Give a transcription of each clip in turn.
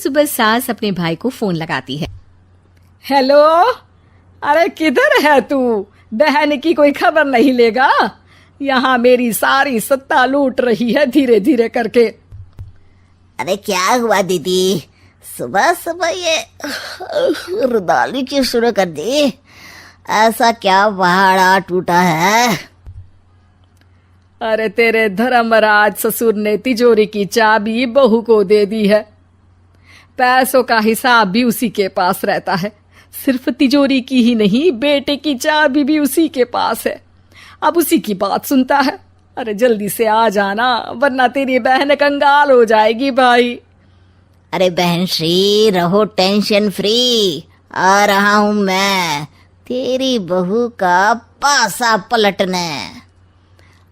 सुबह सास अपने भाई को फोन लगाती है। हेलो, अरे किधर है तू? बहन की कोई खबर नहीं लेगा? यहाँ मेरी सारी सत्ता लूट रही है धीरे धीरे करके। अरे क्या हुआ दीदी, सुबह सुबह ये रुदाली क्यों शुरू कर दी? ऐसा क्या पहाड़ा टूटा है? अरे तेरे धर्मराज ससुर ने तिजोरी की चाबी बहू को दे दी है। पैसों का हिसाब भी उसी के पास रहता है। सिर्फ तिजोरी की ही नहीं, बेटे की चाबी भी उसी के पास है। अब उसी की बात सुनता है। अरे जल्दी से आ जाना, वरना तेरी बहन कंगाल हो जाएगी भाई। अरे बहन श्री, रहो टेंशन फ्री, आ रहा हूं मैं तेरी बहू का पासा पलटने।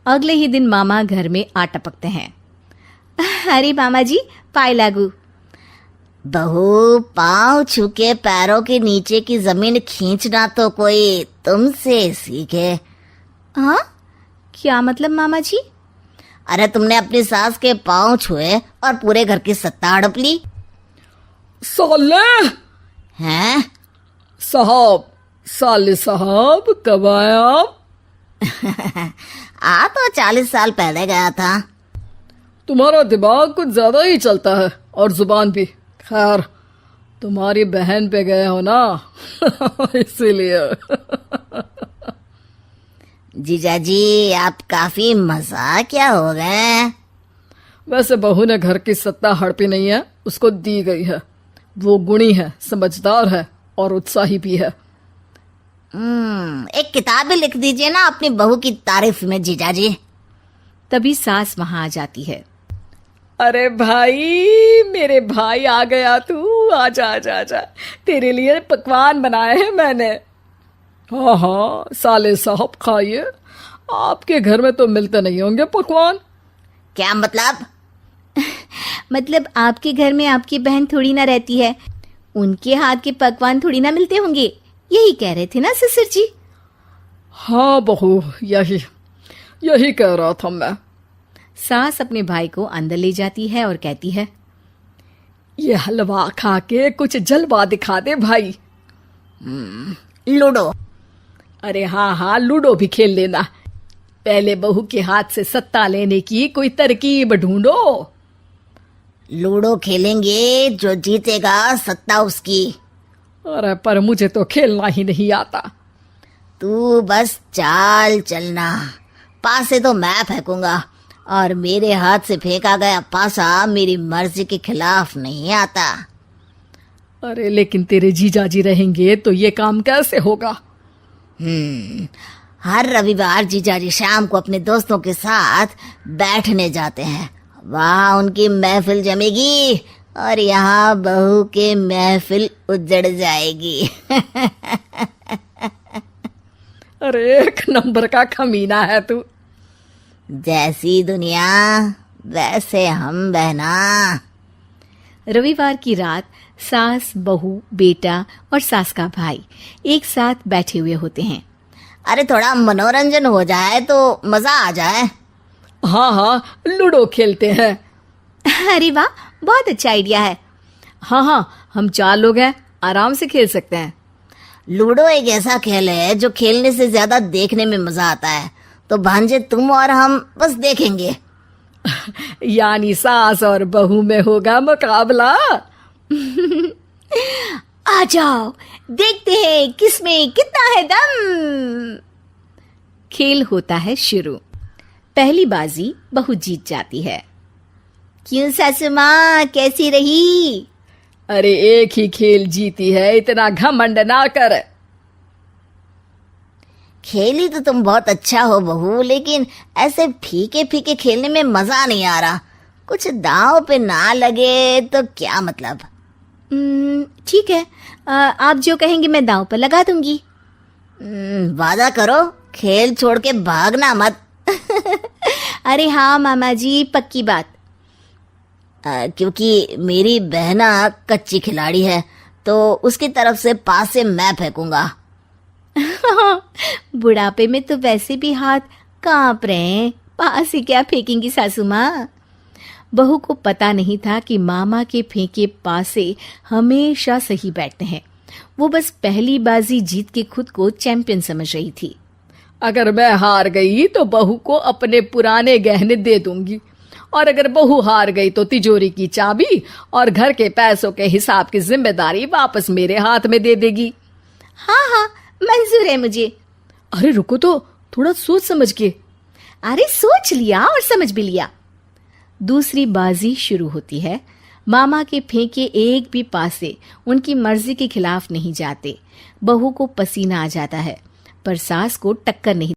अगले ही दिन मामा घर में आ टपकते हैं। अरे मामा जी, पाए लागू। बहू, पाँव छूके पैरों के नीचे की जमीन खींचना तो कोई तुमसे सीखे। हाँ, क्या मतलब मामा जी? अरे तुमने अपनी सास के पाँव छुए और पूरे घर की सत्ता हड़प ली। साले हैं? साले साहब कब आए आप? आ तो 40 साल पहले गया था। तुम्हारा दिमाग कुछ ज्यादा ही चलता है और जुबान भी। खैर, तुम्हारी बहन पे गए हो ना इसीलिए। जीजाजी, आप काफी मजाकिया हो गए। वैसे बहू ने घर की सत्ता हड़पी नहीं है, उसको दी गई है। वो गुणी है, समझदार है और उत्साही भी है। एक किताब भी लिख दीजिए ना अपनी बहू की तारीफ में जीजाजी। तभी सास वहां आ जाती है। अरे भाई, मेरे भाई आ गया तू। आजा आजा आजा, तेरे लिए पकवान बनाए हैं मैंने। हाँ हाँ साले साहब, खाइए। आपके घर में तो मिलते नहीं होंगे पकवान। क्या मतलब? मतलब आपके घर में आपकी बहन थोड़ी ना रहती है, उनके हाथ के पकवान थोड़ी ना मिलते होंगे, यही कह रहे थे ना ससुर जी? हाँ बहू, यही कह रहा था मैं। सास अपने भाई को अंदर ले जाती है और कहती है, ये हलवा खा के कुछ जलवा दिखा दे भाई। लूडो। अरे हाँ हाँ, लूडो भी खेल लेना। पहले बहू के हाथ से सत्ता लेने की कोई तरकीब ढूंढो। लूडो खेलेंगे, जो जीतेगा सत्ता उसकी। अरे पर मुझे तो खेलना ही नहीं आता। तू बस चाल चलना, पासे तो मैं फेंकूंगा और मेरे हाथ से फेंका गया पासा मेरी मर्जी के खिलाफ नहीं आता। अरे लेकिन तेरे जीजाजी रहेंगे तो ये काम कैसे होगा? हर रविवार जीजाजी शाम को अपने दोस्तों के साथ बैठने जाते हैं। वहाँ उनकी महफिल जमेगी और यहाँ बहू के महफिल उजड़ जाएगी। अरे एक नंबर का खमीना है तू। जैसी दुनिया वैसे हम बहना। रविवार की रात सास, बहू, बेटा और सास का भाई एक साथ बैठे हुए होते हैं। अरे थोड़ा मनोरंजन हो जाए तो मजा आ जाए। हाँ हाँ, लूडो खेलते हैं। अरे वाह, बहुत अच्छा आइडिया है। हाँ हाँ, हम 4 लोग हैं, आराम से खेल सकते हैं। लूडो एक ऐसा खेल है जो खेलने से ज्यादा देखने में मजा आता है। तो भांजे तुम और हम बस देखेंगे। यानी सास और बहू में होगा मुकाबला। आ जाओ, देखते हैं किसमें कितना है दम। खेल होता है शुरू। पहली बाजी बहू जीत जाती है। क्यों सासू माँ, कैसी रही? अरे एक ही खेल जीती है, इतना घमंड ना कर। खेली तो तुम बहुत अच्छा हो बहू, लेकिन ऐसे फीके फीके खेलने में मजा नहीं आ रहा। कुछ दांव पे ना लगे तो क्या मतलब? ठीक है, आप जो कहेंगे मैं दांव पर लगा दूंगी। वादा करो, खेल छोड़ के भागना मत। अरे हाँ मामा जी, पक्की बात। क्योंकि मेरी बहना कच्ची खिलाड़ी है, तो उसकी तरफ से पास से मैं फेंकूंगा। बुढ़ापे में तो वैसे भी हाथ कांप रहे हैं, पास ही क्या फेंकेंगी सासू माँ। बहू को पता नहीं था कि मामा के फेंके पासे हमेशा सही बैठते हैं। वो बस पहली बाजी जीत के खुद को चैंपियन समझ रही थी। अगर मैं हार गई तो बहू को अपने पुराने गहने दे दूंगी, और अगर बहू हार गई तो तिजोरी की चाबी और घर के पैसों के हिसाब की जिम्मेदारी वापस मेरे हाथ में दे देगी। हाँ हाँ, मंजूर है मुझे। अरे रुको तो, थोड़ा सोच समझ के। अरे सोच लिया और समझ भी लिया। दूसरी बाजी शुरू होती है। मामा के फेंके एक भी पासे उनकी मर्जी के खिलाफ नहीं जाते। बहू को पसीना आ जाता है, पर सास को टक्कर नहीं